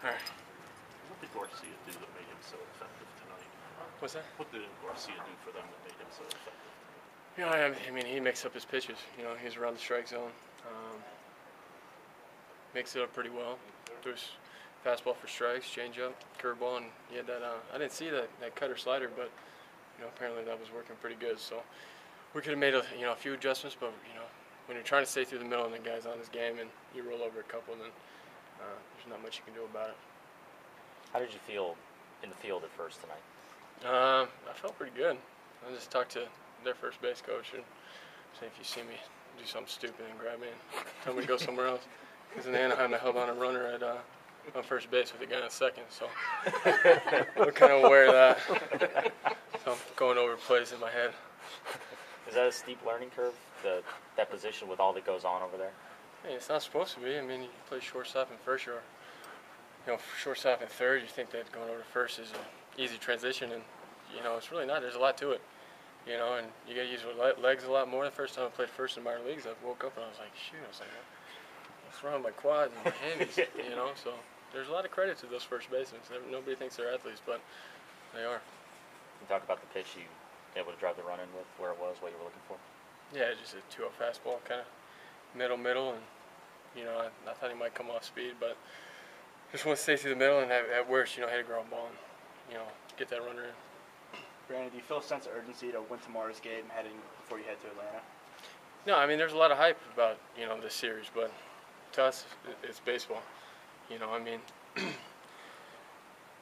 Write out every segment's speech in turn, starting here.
All right. What did Garcia do that made him so effective tonight? What's that? What did Garcia do for them that made him so effective? I mean, he makes up his pitches. He's around the strike zone. Makes it up pretty well. There's fastball for strikes, changeup, curveball, and he had that. I didn't see that cutter slider, but apparently that was working pretty good. So we could have made a few adjustments, but when you're trying to stay through the middle and the guy's on his game and you roll over a couple, then there's not much you can do about it. How did you feel in the field at first tonight? I felt pretty good. I just talked to their first base coach and say, if you see me do something stupid, then grab me and tell me to go somewhere else. Because in Anaheim, I held on a runner at on first base with a guy on second, so I'm kind of aware of that. So I'm going over plays in my head. Is that a steep learning curve, that position with all that goes on over there? Hey, it's not supposed to be. I mean, you play shortstop and first, or shortstop and third. You think that going over to first is an easy transition, and it's really not. There's a lot to it, and you got to use your legs a lot more. The first time I played first in minor leagues, I woke up and I was like, shoot, what's wrong with my quads and my hammies, So there's a lot of credit to those first basemen. Nobody thinks they're athletes, but they are. You talk about the pitch you able to drive the run in with, where it was, what you were looking for. Yeah, just a 2-0 fastball, kind of middle, and I thought he might come off speed, but just want to stay through the middle and at worst, hit a ground ball and get that runner in. Brandon, do you feel a sense of urgency to win tomorrow's game before you head to Atlanta? No, I mean there's a lot of hype about this series, but to us it's baseball. I mean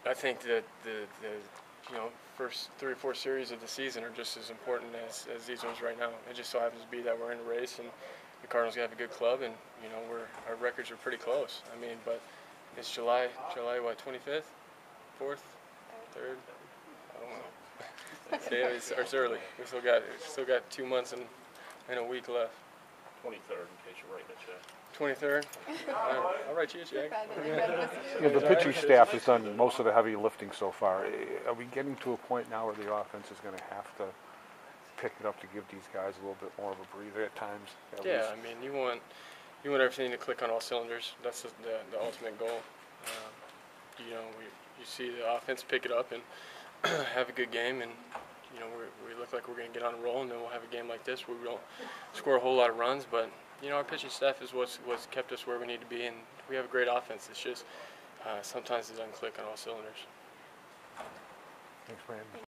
I think that the first 3 or 4 series of the season are just as important as these ones right now. It just so happens to be that we're in a race and the Cardinals have a good club, and our records are pretty close. I mean, but it's July what, 25th, 4th, 3rd? I don't know. See, it's early. We still got 2 months and a week left. 23rd, in case you're writing a check. 23rd? I'll write you a check. Yeah, the pitching staff has done most of the heavy lifting so far. Are we getting to a point now where the offense is going to have to pick it up to give these guys a little bit more of a breather at times? Yeah, I mean, you want everything to click on all cylinders. That's the ultimate goal. You see the offense pick it up and have a good game, and we look like we're going to get on a roll, and then we'll have a game like this where we don't score a whole lot of runs, but our pitching staff is what's kept us where we need to be, and we have a great offense. It's just sometimes it doesn't click on all cylinders. Thanks, Brandon.